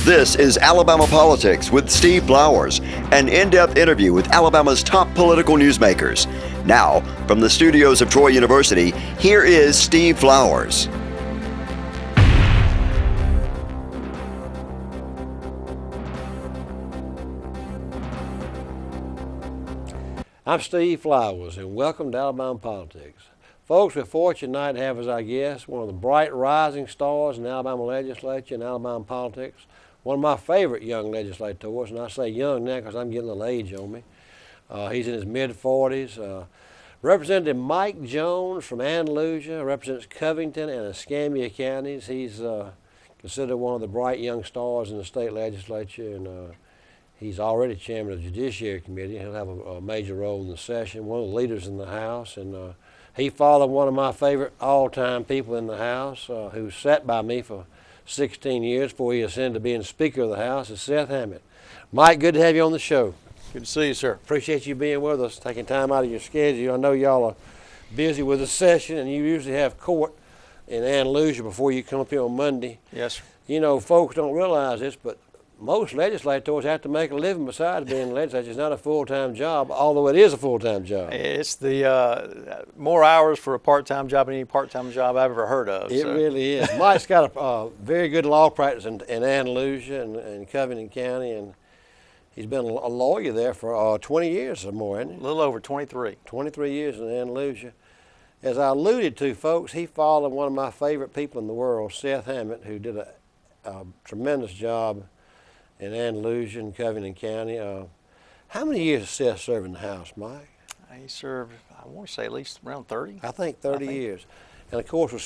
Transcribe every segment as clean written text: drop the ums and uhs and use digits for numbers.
This is Alabama Politics with Steve Flowers, an in-depth interview with Alabama's top political newsmakers. Now, from the studios of Troy University, here is Steve Flowers. I'm Steve Flowers, and welcome to Alabama Politics. Folks, we're fortunate tonight to have as our guest one of the bright rising stars in the Alabama legislature and Alabama politics, one of my favorite young legislators, and I say young now because I'm getting a little age on me. He's in his mid-40s. Representative Mike Jones from Andalusia represents Covington and Escambia counties. He's considered one of the bright young stars in the state legislature, and he's already chairman of the Judiciary Committee. He'll have a major role in the session, one of the leaders in the House, and he followed one of my favorite all-time people in the House who sat by me for 16 years before he ascended to being Speaker of the House, is Seth Hammett. Mike, good to have you on the show. Good to see you, sir. Appreciate you being with us, taking time out of your schedule. I know y'all are busy with the session, and you usually have court in Andalusia before you come up here on Monday. Yes, sir. You know, folks don't realize this, but most legislators have to make a living besides being a legislator. It's not a full-time job, although it is a full-time job. It's the more hours for a part-time job than any part-time job I've ever heard of. It really is. Mike's got a very good law practice in Andalusia and Covington County, and he's been a lawyer there for 20 years or more, hasn't he? A little over 23. 23 years in Andalusia. As I alluded to, folks, he followed one of my favorite people in the world, Seth Hammett, who did a tremendous job in Andalusia and Covington County. How many years has Seth served in the House, Mike? He served, I want to say, at least around 30. I think 30 years. And of course, was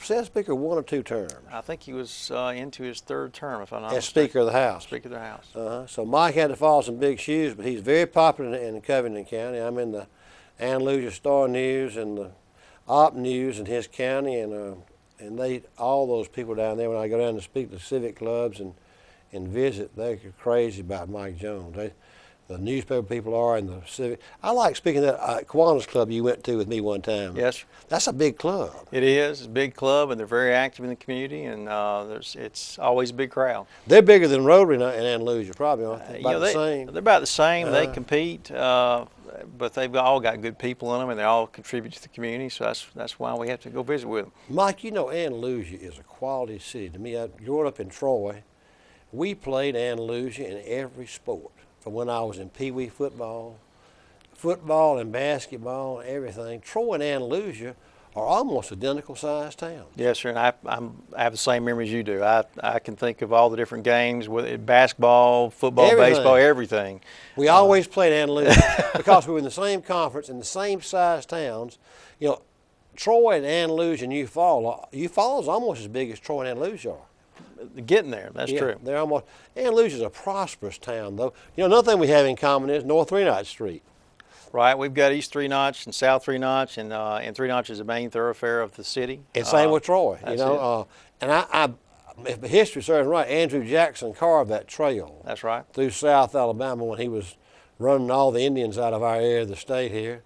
Seth Speaker 1 or 2 terms? I think he was into his 3rd term, if I'm not As mistaken. Speaker of the House. Speaker of the House. So Mike had to follow some big shoes, but he's very popular in Covington County. I'm in the Andalusia Star News and the Op News in his county, and all those people down there, when I go down to speak to civic clubs and visit, they're crazy about Mike Jones. The newspaper people are, and the civic. I like speaking at that Kiwanis Club you went to with me one time. Yes, sir. That's a big club. It is. It's a big club, and they're very active in the community, and it's always a big crowd. They're bigger than Rotary in Andalusia, probably, aren't they? About the same. They're about the same. They compete, but they've all got good people in them, and they all contribute to the community, so that's why we have to go visit with them. Mike, you know Andalusia is a quality city. To me, I grew up in Troy. We played Andalusia in every sport, from when I was in Pee Wee football and basketball and everything. Troy and Andalusia are almost identical sized towns. Yes, sir, and I have the same memories you do. I can think of all the different games, whether it's basketball, football, Everything. baseball, everything. We always played Andalusia because we were in the same conference in the same size towns. You know, Troy and Andalusia and Eufaula is almost as big as Troy and Andalusia are. Getting there, that's true. They're almost. Andalusia is a prosperous town, though. You know, another thing we have in common is North Three Notch Street. Right, we've got East Three Notch and South Three Notch, and Three Notch is the main thoroughfare of the city. And same with Troy. That's you know, and if history serves right, Andrew Jackson carved that trail. That's right. Through South Alabama when he was running all the Indians out of our area of the state here.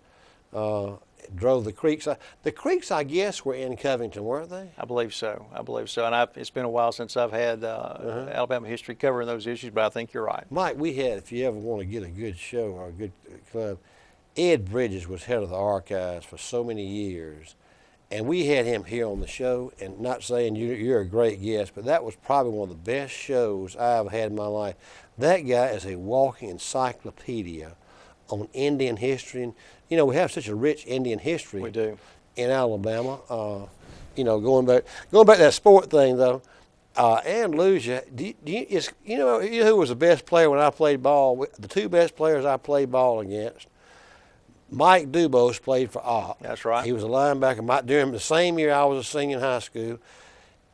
Drove the creeks. The creeks, I guess, were in Covington, weren't they? I believe so. And it's been a while since I've had Alabama history covering those issues, but I think you're right. Mike, we had, if you ever want to get a good show or a good club, Ed Bridges was head of the archives for so many years, and we had him here on the show, and not saying you're a great guest, but that was probably one of the best shows I've had in my life. That guy is a walking encyclopedia on Indian history. And, you know, we have such a rich Indian history. We do. In Alabama. You know, going back to that sport thing, though, Andalusia, you know who was the best player when I played ball? The 2 best players I played ball against, Mike Dubose played for Opp. That's right. He was a linebacker. During the same year I was a senior in high school,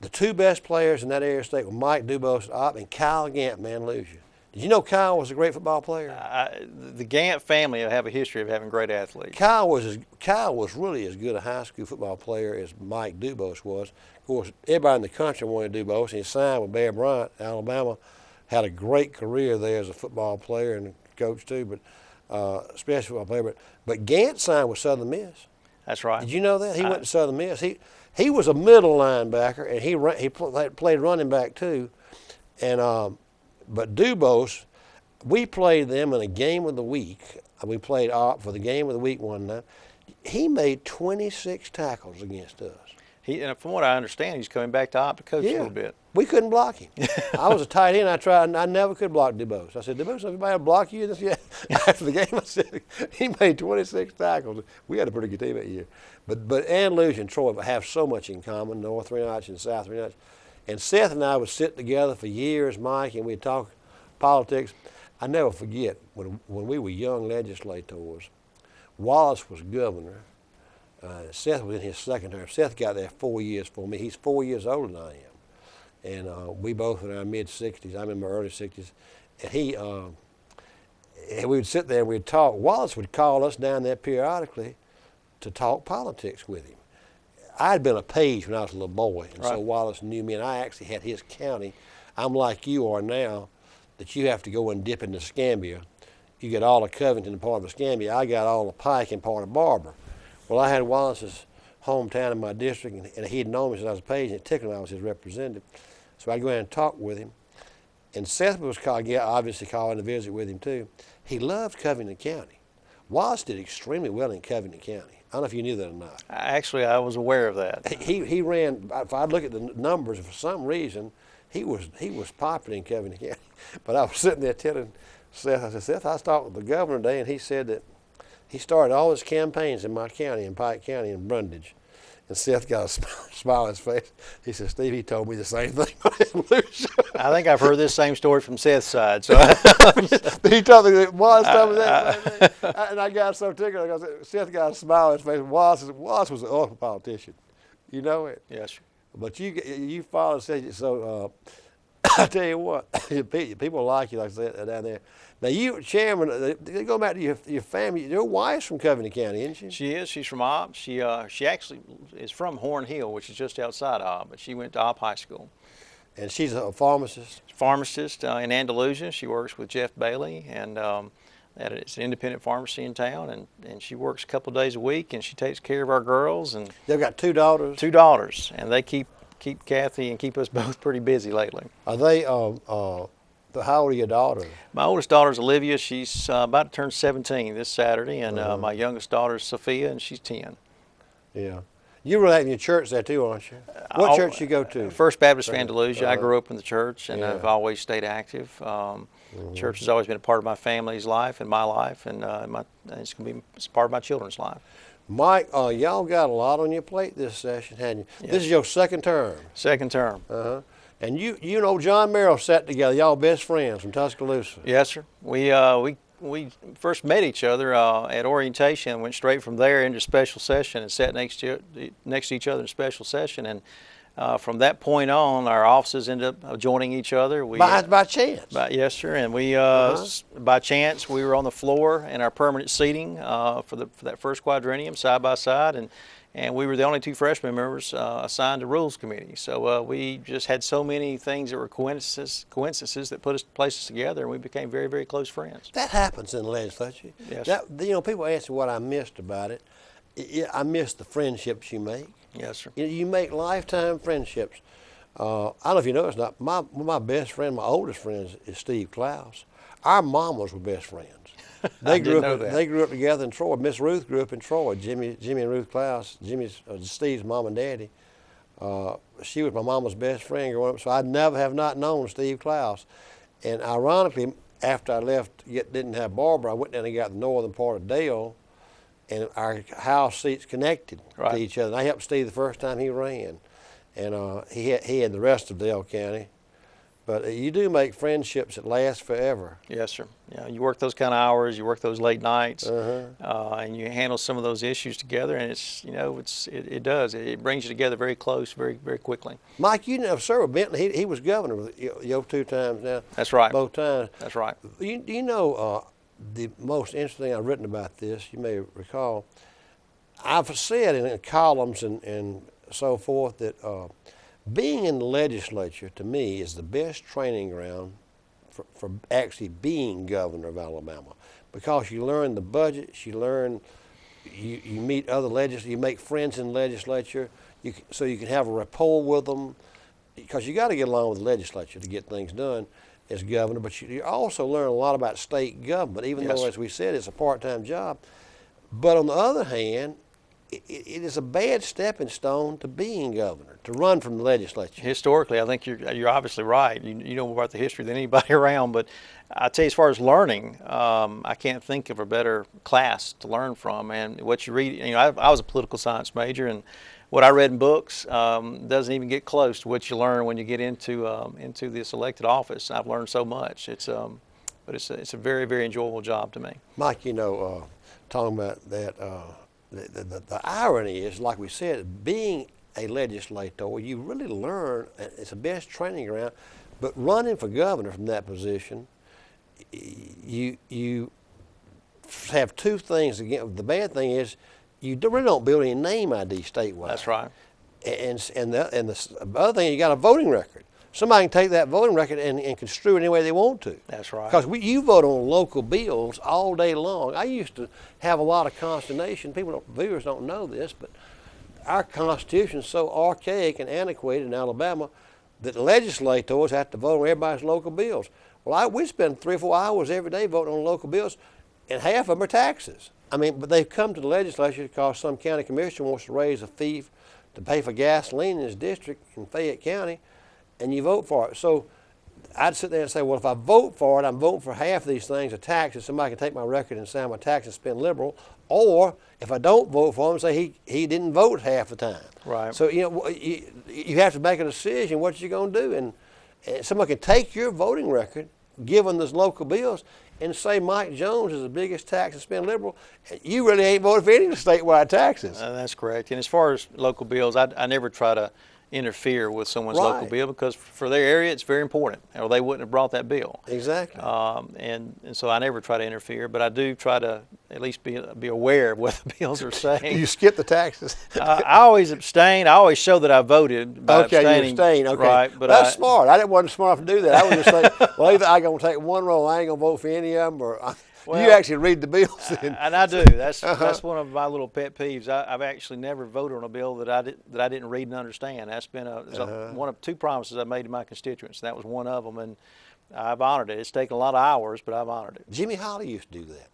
the 2 best players in that area of state were Mike Dubose at Opp and Kyle Gant from Andalusia. Did you know Kyle was a great football player? The Gant family have a history of having great athletes. Kyle was really as good a high school football player as Mike Dubose was. Of course, everybody in the country wanted Dubose, and he signed with Bear Bryant. Alabama had a great career there as a football player and a coach too, but especially football player. But Gant signed with Southern Miss. That's right. Did you know that? He went to Southern Miss. He was a middle linebacker, and he played running back too. But Dubose, we played them in a game of the week. We played for the game of the week one night. He made 26 tackles against us. And from what I understand, he's coming back to Op to coach a little bit. We couldn't block him. I was a tight end. I tried, and I never could block Dubose. I said, Dubose, everybody block you? After the game, I said, he made 26 tackles. We had a pretty good team that year. But Andalusia and Troy have so much in common, North Renatch and South Renatch. And Seth and I would sit together for years, Mike, and we'd talk politics. I never forget when we were young legislators, Wallace was governor. Seth was in his second term. Seth got there 4 years for me. He's 4 years older than I am. And we both in our mid-60s. I'm in my early 60s. And we would sit there and we'd talk. Wallace would call us down there periodically to talk politics with him. I had been a page when I was a little boy, and so Wallace knew me, and I actually had his county. I'm like you are now, that you have to go and dip into Escambia. You get all of Covington and part of Escambia. I got all of Pike and part of Barber. Well, I had Wallace's hometown in my district, and he had known me since I was a page, and it tickled I was his representative. So I'd go in and talk with him. And Seth was obviously calling to visit with him too. He loved Covington County. Wallace did extremely well in Covington County. I don't know if you knew that or not. Actually, I was aware of that. He ran, if I look at the numbers, for some reason, he was popular in Covington County. But I was sitting there telling Seth, I said, Seth, I was talking with the governor today, and he said that he started all his campaigns in my county, in Pike County, in Brundage. And Seth got a smile on his face. He said, Steve, he told me the same thing about Andalusia. I think I've heard this same story from Seth's side. So he told me that Wallace told me that. And I got so tickled. Seth got a smile on his face. Wallace was an awful politician. You know it? Yes, sir. But you followed, so I tell you what, people like you, like I said, down there. Now, you, Chairman, go back to your family. Your wife's from Covington County, isn't she? She is. She's from Opp. She actually is from Horn Hill, which is just outside Opp, but she went to Opp High School. And she's a pharmacist? Pharmacist in Andalusia. She works with Jeff Bailey, and it's an independent pharmacy in town, and she works a couple of days a week, and she takes care of our girls. And they've got 2 daughters? 2 daughters, and they keep Kathy and keep us both pretty busy lately. Are they, how old are your daughters? My oldest daughter is Olivia. She's about to turn 17 this Saturday, and my youngest daughter is Sophia, and she's 10. Yeah. You were in your church there too, aren't you? What church you go to? First Baptist of Andalusia. I grew up in the church, and I've always stayed active. Church has always been a part of my family's life and my life, and it's part of my children's life. Mike, y'all got a lot on your plate this session, hadn't you? Yes. This is your second term. Second term. And you know John Merrill sat together, y'all best friends from Tuscaloosa. Yes, sir. We first met each other at orientation and went straight from there into special session and sat next to each other in special session. And from that point on, our offices ended up joining each other. By chance? Yes, sir. And we, by chance, we were on the floor in our permanent seating for that first quadrennium, side by side. And we were the only 2 freshman members assigned to Rules Committee. So we just had so many things that were coincidences that placed us together, and we became very, very close friends. That happens in the legislature. Yes. People ask me what I missed about it. I missed the friendships you make. Yes, sir. You make lifetime friendships. I don't know if you know it's not. My best friend, my oldest friend is Steve Klaus. Our mamas were best friends. They grew up together in Troy. Miss Ruth grew up in Troy. Jimmy and Ruth Klaus, Steve's mom and daddy. She was my mama's best friend growing up, so I'd never have not known Steve Klaus. And ironically, after I left, didn't have Barbara, I went down and got the northern part of Dale, and our house seats connected to each other. And I helped Steve the first time he ran, and he had the rest of Dale County. But you do make friendships that last forever. Yes, sir. Yeah, you work those kind of hours, you work those late nights, and you handle some of those issues together, and it brings you together very close, very, very quickly. Mike, you know, Sir Bentley, he was governor with you 2 times now. That's right. Both times. That's right. You know, the most interesting thing I've written about this, you may recall, I've said in columns and so forth that being in the legislature, to me, is the best training ground for actually being governor of Alabama, because you learn the budgets, you meet other legislators, you make friends in the legislature, so you can have a rapport with them, because you got to get along with the legislature to get things done as governor, but you also learn a lot about state government, even Yes. though, as we said, it's a part-time job. But on the other hand, it is a bad stepping stone to being governor, to run from the legislature. Historically, I think you're obviously right. You know more about the history than anybody around. But I tell you, as far as learning, I can't think of a better class to learn from. And what you read, I was a political science major, and what I read in books doesn't even get close to what you learn when you get into this elected office. I've learned so much. But it's a very, very enjoyable job to me. Mike, talking about that, the irony is, like we said, being a legislator, you really learn, it's the best training ground, but running for governor from that position, you have two things. Again, the bad thing is you really don't build any name ID statewide. That's right. And the other thing, you got a voting record. Somebody can take that voting record and construe it any way they want to. That's right. Because you vote on local bills all day long. I used to have a lot of consternation. Viewers don't know this, but our Constitution is so archaic and antiquated in Alabama that legislators have to vote on everybody's local bills. Well, we spend 3 or 4 hours every day voting on local bills, and half of them are taxes. But they've come to the legislature because some county commissioner wants to raise a fee to pay for gasoline in his district in Fayette County, and you vote for it. So I'd sit there and say, well, if I vote for it, I'm voting for half of these things are taxes. Somebody can take my record and say I'm a tax and spend liberal. Or if I don't vote for him, say he didn't vote half the time. Right. So, you have to make a decision what you're going to do. And someone can take your voting record, given those local bills, and say Mike Jones is the biggest tax and spend liberal. You really ain't voted for any of the statewide taxes. That's correct. And as far as local bills, I never try to interfere with someone's local Right. bill, because for their area it's very important, or they wouldn't have brought that bill. Exactly. And so I never try to interfere, but I do try to at least be aware of what the bills are saying. You skip the taxes. I always abstain. I always show that I voted by Okay, abstaining. you abstain. Okay, Right, but that's smart. I wasn't smart enough to do that. I was just saying, well, either I'm gonna take one roll, I ain't gonna vote for any of them, or you Well, actually read the bills. And I do. That's one of my little pet peeves. I've actually never voted on a bill that I didn't read and understand. That's been one of 2 promises I made to my constituents. That was one of them, and I've honored it. It's taken a lot of hours, but I've honored it. Jimmy Holly used to do that.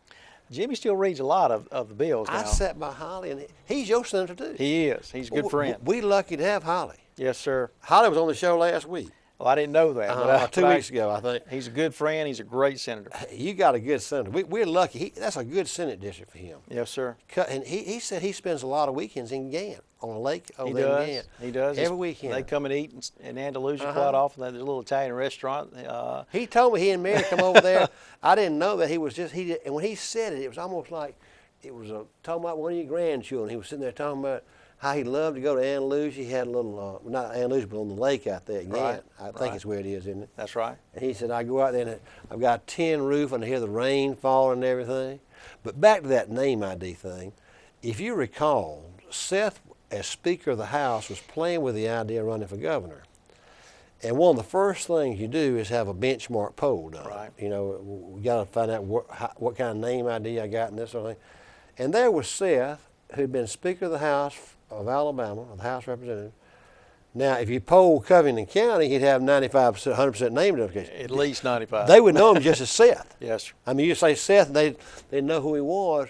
Jimmy still reads a lot of the bills now. I sat by Holly, and he's your senator too. He is. He's a good friend. We lucky to have Holly. Yes, sir. Holly was on the show last week. Well, I didn't know that. But 2 weeks ago, I think. He's a good friend. He's a great senator. You got a good senator. We're lucky. That's a good Senate district for him. Yes, sir. And he said he spends a lot of weekends in Gant, on a lake over He there does. in Gant. He does. Every weekend. They come and eat in Andalusia quite often. There's a little Italian restaurant. He told me he and Mary come over there. I didn't know that he was just, and when he said it, it was almost like it was talking about one of your grandchildren. He was sitting there talking about how he loved to go to Andalusia. He had a little, not Andalusia, but on the lake out there at Gant. Right, I think right. it's where it is, isn't it? That's right. And he said, I go out there and I've got a tin roof and I hear the rain falling and everything. But back to that name ID thing, if you recall, Seth, as Speaker of the House, was playing with the idea of running for governor. And one of the first things you do is have a benchmark poll done. Right. We got to find out what kind of name ID I got and this sort of thing. And there was Seth, who'd been Speaker of the House of Alabama, of the House of Representatives. Now, if you poll Covington County, he'd have 95%, 100% name identification. At least 95. They would know him just as Seth. Yes, sir. You say Seth, and they'd know who he was.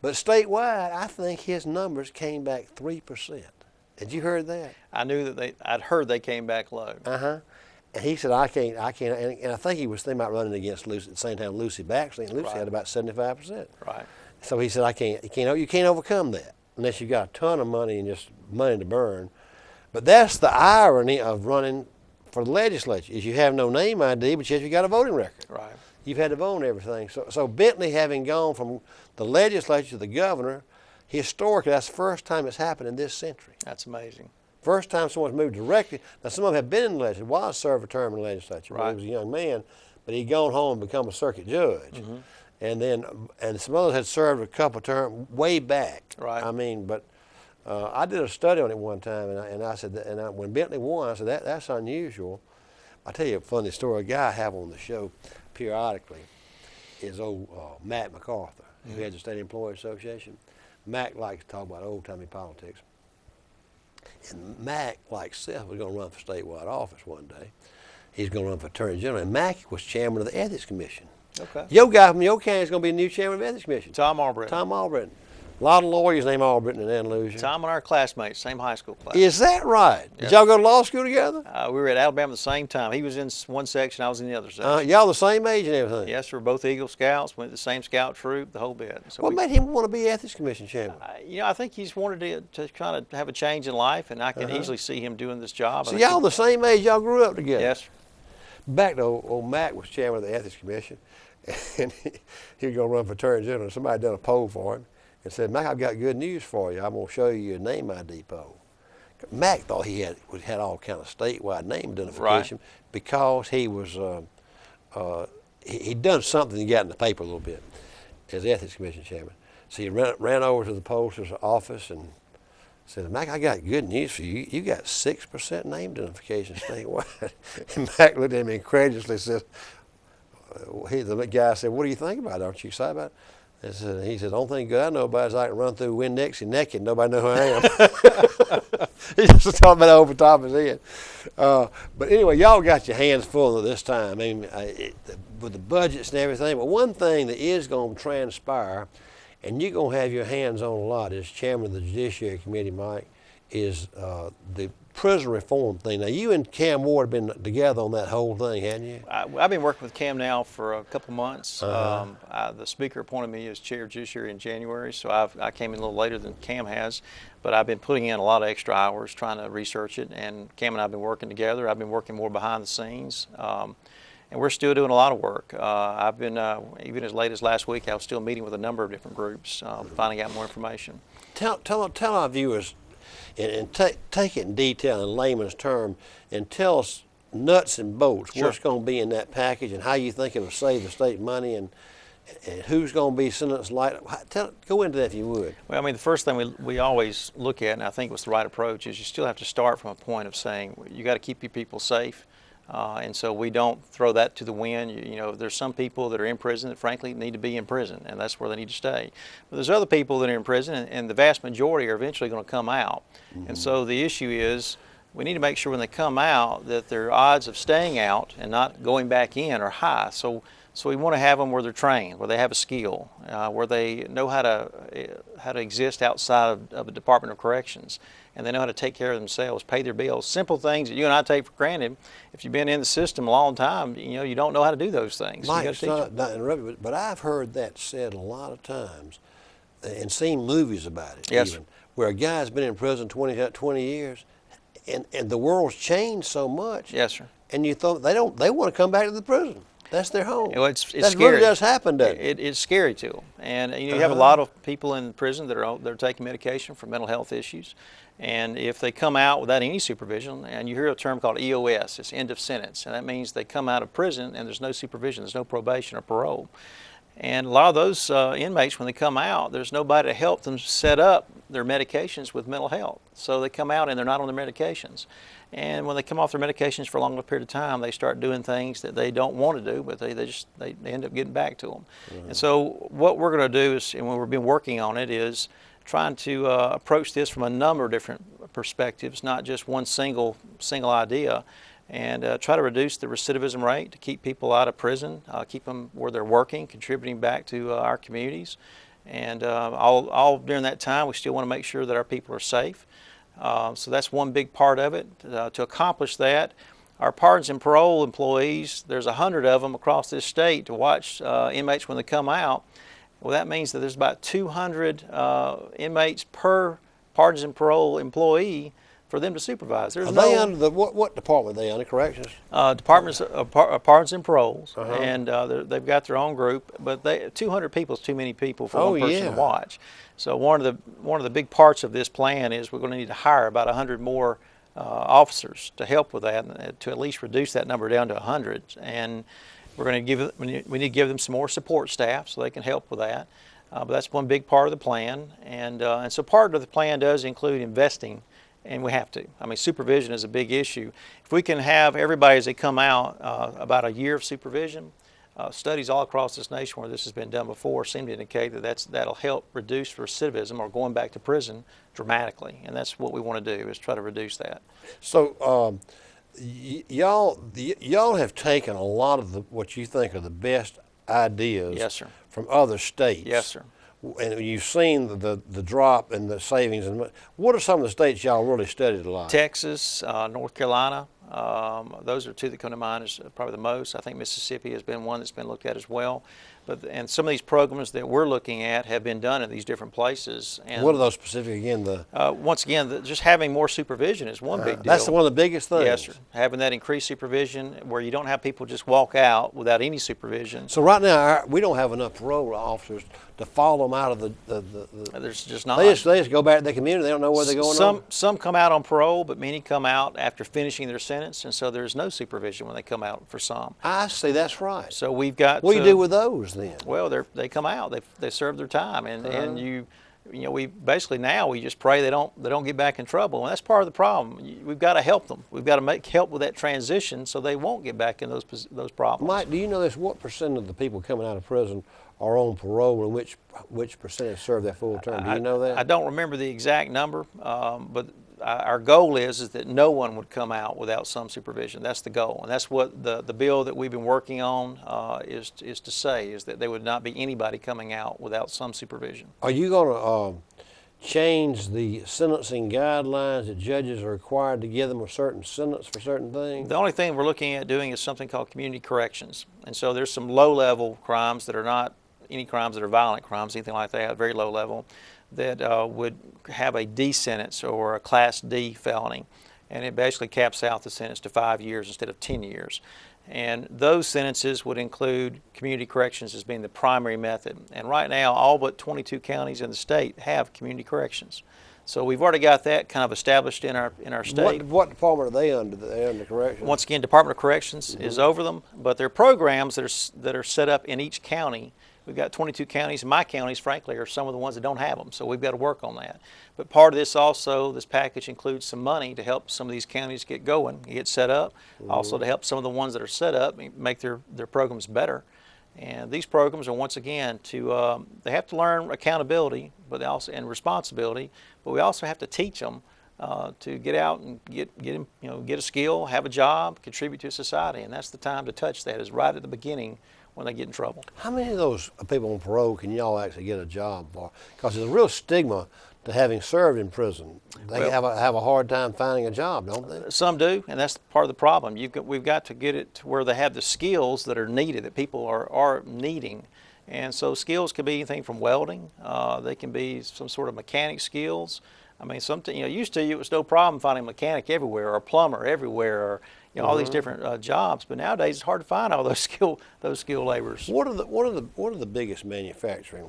But statewide, I think his numbers came back 3%. Had you heard that? I knew that I'd heard they came back low. And he said, I can't, and I think he was thinking about running against Lucy at the same time Lucy Baxley, and Lucy Right. had about 75%. Right. So he said, you can't overcome that unless you've got a ton of money and just money to burn. But that's the irony of running for the legislature, is you have no name ID, but yet you got a voting record. Right. You've had to vote on everything. So Bentley, having gone from the legislature to the governor, historically, that's the first time it's happened in this century. That's amazing. First time someone's moved directly. Now, some of them have been in the legislature. Was served a term in the legislature when Right. he was a young man, but he'd gone home and become a circuit judge. And some others had served a couple of terms way back. Right. But I did a study on it one time, and I said, when Bentley won, I said, that's unusual. I'll tell you a funny story. A guy I have on the show periodically is old Matt MacArthur, who heads the State Employees Association. Mac likes to talk about old-timey politics. And Mack, like Seth, was going to run for statewide office one day. He's going to run for Attorney General. And Mack was chairman of the Ethics Commission. Okay. Your guy from your county is going to be the new chairman of the Ethics Commission. Tom Albritton. Tom Albritton. A lot of lawyers named Albritton in Andalusia. Tom and our classmates, same high school class. Is that right? Yep. Did y'all go to law school together? We were at Alabama at the same time. He was in one section, I was in the other section. Y'all the same age and everything? Yes, we're both Eagle Scouts, went to the same scout troop, the whole bit. So What made him want to be Ethics Commission chairman? you know, I think he's wanted to kind of have a change in life, and I can easily see him doing this job. So y'all the same age, y'all grew up together? Yes. Back to old Mack was chairman of the Ethics Commission, and he was going to run for Attorney General. And somebody done a poll for him and said, Mack, I've got good news for you. I'm going to show you your name ID poll. Mack thought he had all kind of statewide name identification because he was he'd done something and got in the paper a little bit as Ethics Commission chairman. So he ran over to the pollster's office and said, Mack, I got good news for you. You got 6% name identification statewide. And Mack looked at him incredulously and said, the guy said, what do you think about it? Aren't you excited about it? He said, the only thing good I know about is I can run through Winn-Dixie naked and nobody know who I am. He just talking about over the top of his head. But anyway, y'all got your hands full this time. I mean, with the budgets and everything. But one thing that is going to transpire, and you're going to have your hands on a lot as chairman of the Judiciary Committee, Mike, is the prison reform thing. Now, you and Cam Ward have been together on that whole thing, hadn't you? I've been working with Cam now for a couple months. The Speaker appointed me as chair of Judiciary in January, so I came in a little later than Cam has, but I've been putting in a lot of extra hours trying to research it, and Cam and I have been working together. I've been working more behind the scenes, and we're still doing a lot of work. I've been, even as late as last week, I was still meeting with a number of different groups, finding out more information. Tell our viewers, and take it in detail in layman's term, and tell us nuts and bolts what's going to be in that package and how you think it'll save the state money and who's going to be sentenced light. Go into that if you would. Well, I mean, the first thing we always look at, and I think was the right approach, is you still have to start from a point of saying you got to keep your people safe. And so we don't throw that to the wind. You know, there's some people that are in prison that frankly need to be in prison, and that's where they need to stay. But there's other people that are in prison, and the vast majority are eventually going to come out. And so the issue is we need to make sure when they come out that their odds of staying out and not going back in are high. So we want to have them where they're trained, where they have a skill, where they know how to exist outside of the Department of Corrections, and they know how to take care of themselves, pay their bills. Simple things that you and I take for granted. If you've been in the system a long time, you know you don't know how to do those things. Mike, not interrupt, but I've heard that said a lot of times, and seen movies about it. Yes, even, where a guy's been in prison 20 years, and the world's changed so much. Yes, sir. And you thought they want to come back to the prison. That's their home. Well, it's that scary. really does happen, doesn't it? It's scary to them. And you know, you have a lot of people in prison that are taking medication for mental health issues. And if they come out without any supervision, and you hear a term called EOS, it's end of sentence, and that means they come out of prison and there's no supervision, there's no probation or parole. And a lot of those inmates, when they come out, there's nobody to help them set up their medications with mental health. So they come out and they're not on their medications. And when they come off their medications for a long period of time, they start doing things that they don't want to do, but they end up getting back to them. And so what we're going to do is, and we've been working on it, is trying to approach this from a number of different perspectives, not just one single idea, and try to reduce the recidivism rate to keep people out of prison, keep them where they're working, contributing back to our communities. And all during that time, we still want to make sure that our people are safe. So that's one big part of it. To accomplish that, our pardons and parole employees, there's 100 of them across this state to watch inmates when they come out. Well, that means that there's about 200 inmates per pardons and parole employee for them to supervise. Are they under what department are they under? Corrections? Departments of pardons and paroles, and they've got their own group. But 200 people is too many people for one person to watch. So one of the big parts of this plan is we're going to need to hire about 100 more officers to help with that, and to at least reduce that number down to 100. And we're going to we need to give them some more support staff so they can help with that. But that's one big part of the plan, and so part of the plan does include investing. And we have to. I mean, supervision is a big issue. If we can have everybody as they come out about a year of supervision, studies all across this nation where this has been done before seem to indicate that that'll help reduce recidivism or going back to prison dramatically, and that's what we want to do, is try to reduce that. So y'all have taken a lot of what you think are the best ideas, Yes, sir. from other states. Yes, sir. And you've seen the drop in the savings. And what are some of the states y'all really studied a lot? Texas, North Carolina, those are two that come to mind as probably the most. I think Mississippi has been one that's been looked at as well. And some of these programs that we're looking at have been done in these different places. And what are those specific again? once again, just having more supervision is one big deal. That's one of the biggest things. Yes, sir. Having that increased supervision where you don't have people just walk out without any supervision. So right now we don't have enough parole officers to follow them out of the There's just not. They just go back to the community. They don't know where they're going. Some come out on parole, but many come out after finishing their sentence, and so there's no supervision when they come out for some. I see. That's right. So we've got. What do you do with those then? Well, they come out. They serve their time, and you know, we basically now we just pray they don't get back in trouble, and that's part of the problem. We've got to help them. We've got to help with that transition so they won't get back in those problems. Mike, do you know this? What percent of the people coming out of prison are on parole, and which percentage serve their full term? Do you know that? I don't remember the exact number, but our goal is that no one would come out without some supervision. That's the goal, and that's what the bill that we've been working on is to say, is that there would not be anybody coming out without some supervision. Are you going to change the sentencing guidelines that judges are required to give them a certain sentence for certain things? The only thing we're looking at doing is something called community corrections, and so there's some low-level crimes that are not any crimes that are violent crimes, anything like that, very low level, that would have a D sentence or a Class D felony, and it basically caps out the sentence to 5 years instead of 10 years. And those sentences would include community corrections as being the primary method. And right now, all but 22 counties in the state have community corrections. So we've already got that kind of established in our state. What department are they under? They're under corrections? Once again, Department of Corrections is over them, but there are programs that are set up in each county. We've got 22 counties, and my counties, frankly, are some of the ones that don't have them, so we've got to work on that. But part of this also, this package includes some money to help some of these counties get going, get set up, also to help some of the ones that are set up make their programs better. And these programs are, once again, they have to learn accountability, but and responsibility, but we also have to teach them to get out and get a skill, have a job, contribute to society, and that's the time to touch that, is right at the beginning when they get in trouble. How many of those people on parole can y'all actually get a job for? Because there's a real stigma to having served in prison. They have a hard time finding a job, don't they? Some do, and that's part of the problem. We've got to get it to where they have the skills that are needed, that people are needing. And so skills can be anything from welding, they can be some sort of mechanic skills. I mean, used to it was no problem finding a mechanic everywhere, or a plumber everywhere, or all these different jobs. But nowadays it's hard to find all those skilled laborers. What are the biggest manufacturing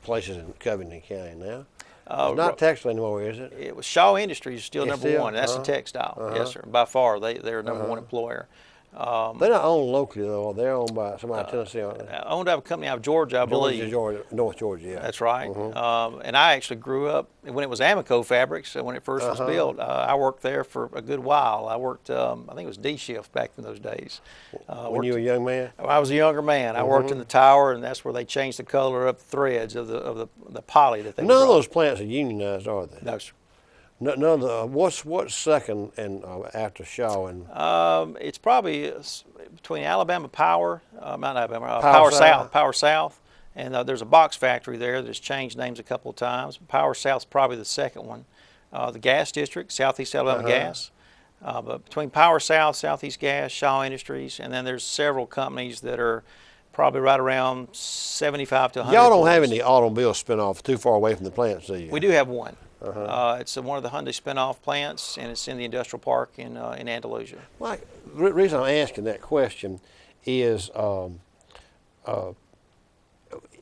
places in Covington County now? It's not textile anymore, is it? It was Shaw Industries is still number one. That's a Uh-huh. textile, yes, sir. By far, they're number one employer. They're not owned locally though. They're owned by somebody in Tennessee, aren't they? Owned by a company out of Georgia, I believe. North Georgia, yeah. That's right. And I actually grew up when it was Amico Fabrics. When it first was built, I worked there for a good while. I worked, I think it was D shift back in those days. When you were a young man? I was a younger man. I worked in the tower, and that's where they changed the color of the threads of the poly that they. None of those plants are unionized, are they? No, sir. No. What's second and after Shaw and? It's probably between Alabama Power, not Alabama, Power South, and there's a box factory there that's changed names a couple of times. Power South's probably the second one. The gas district, Southeast Alabama Gas. But between Power South, Southeast Gas, Shaw Industries, and then there's several companies that are probably right around 75 to 100. Y'all don't have any automobile spinoff too far away from the plants, do you? We do have one. It's one of the Hyundai spinoff plants, and it's in the industrial park in Andalusia. Mike, the reason I'm asking that question is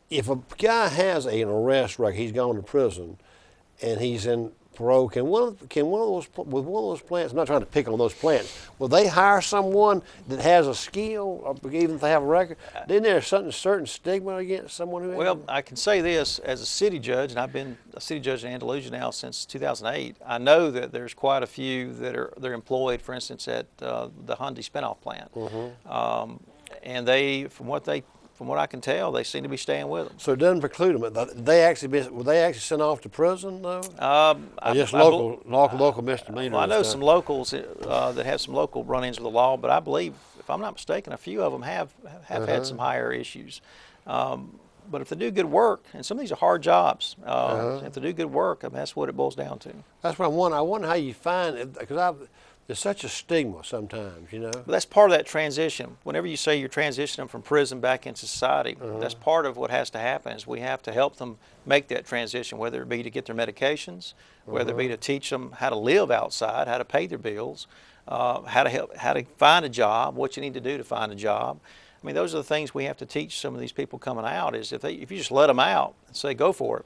if a guy has an arrest record, he's gone to prison, and he's in parole, can one of those plants, I'm not trying to pick on those plants, will they hire someone that has a skill, or even if they have a record? Isn't there a certain stigma against someone who has? Well, I can say this as a city judge, and I've been a city judge in Andalusia now since 2008. I know that there's quite a few that they're employed, for instance, at the Hyundai spinoff plant. And from what I can tell, they seem to be staying with them. So it doesn't preclude them. Were they actually sent off to prison though? Or just local misdemeanors? Well, I know some locals that have some local run-ins with the law, but I believe, if I'm not mistaken, a few of them have had some higher issues. But if they do good work, and some of these are hard jobs, if they do good work, I mean, that's what it boils down to. That's what I wonder. I wonder how you find it, because there's such a stigma sometimes, you know. But that's part of that transition. Whenever you say you're transitioning from prison back into society, that's part of what has to happen. Is we have to help them make that transition, whether it be to get their medications, whether it be to teach them how to live outside, how to pay their bills, how to find a job, what you need to do to find a job. I mean, those are the things we have to teach some of these people coming out. Is if you just let them out and say go for it,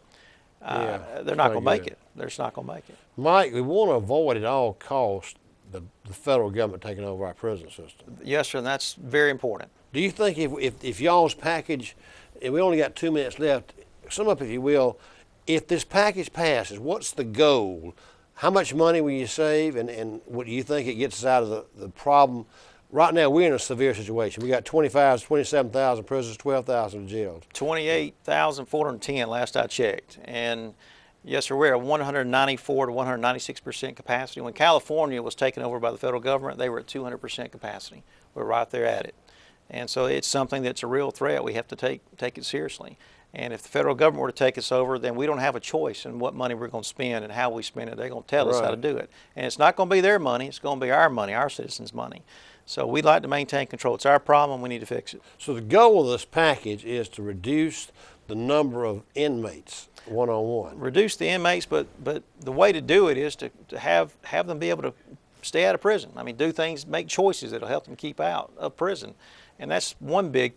they're not going to make it. They're just not going to make it. Mike, we want to avoid at all costs the federal government taking over our prison system. Yes, sir, and that's very important. Do you think if y'all's package, and we only got 2 minutes left, sum up if you will, if this package passes, what's the goal? How much money will you save, and what do you think it gets us out of the problem? Right now, we're in a severe situation. We got 27,000 prisoners, 12,000 jailed. 28,410 last I checked. And yes, sir, we're at 194 to 196% capacity. When California was taken over by the federal government, they were at 200% capacity. We're right there at it. And so it's something that's a real threat. We have to take it seriously. And if the federal government were to take us over, then we don't have a choice in what money we're going to spend and how we spend it. They're going to tell us how to do it. And it's not going to be their money. It's going to be our money, our citizens' money. So we'd like to maintain control. It's our problem. We need to fix it. So the goal of this package is to reduce the number of inmates one-on-one. Reduce the inmates, but the way to do it is to have them be able to stay out of prison. I mean, do things, make choices that'll help them keep out of prison. And that's one big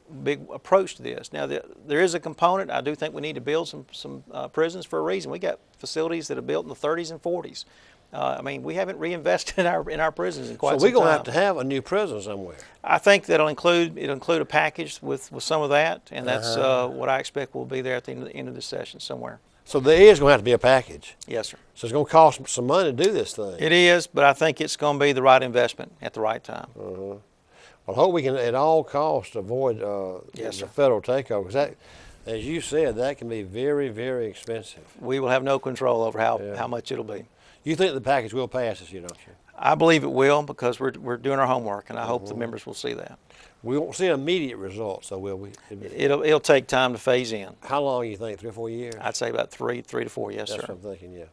approach to this. Now, there is a component. I do think we need to build some prisons for a reason. We got facilities that are built in the 30s and 40s. I mean, we haven't reinvested in our prisons in quite some time. So we're going to have a new prison somewhere. I think that'll include a package with some of that, and that's what I expect will be there at the end of this session somewhere. So there is going to have to be a package. Yes, sir. So it's going to cost some money to do this thing. It is, but I think it's going to be the right investment at the right time. Well, I hope we can, at all costs, avoid the federal takeover, because that, as you said, that can be very, very expensive. We will have no control over how much it'll be. You think the package will pass this year, don't you? I believe it will, because we're doing our homework, and I hope the members will see that. We won't see immediate results, though, will we? It'll take time to phase in. How long do you think? 3 or 4 years? I'd say about three to four. Yes, sir. That's what I'm thinking. Yeah.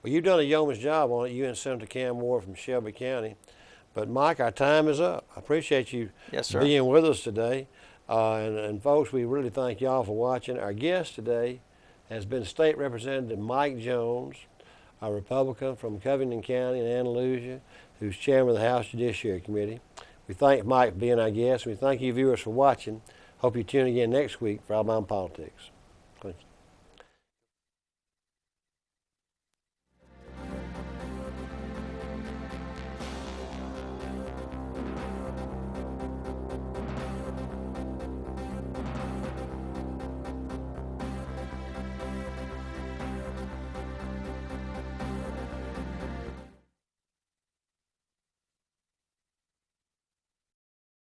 Well, you've done a yeoman's job on it. You and Senator Cam Ward from Shelby County. But Mike, our time is up. I appreciate you being with us today. And folks, we really thank y'all for watching. Our guest today has been State Representative Mike Jones, a Republican from Covington County in Andalusia, who's chairman of the House Judiciary Committee. We thank Mike for being our guest. We thank you viewers for watching. Hope you tune again next week for Alabama Politics. Thank you.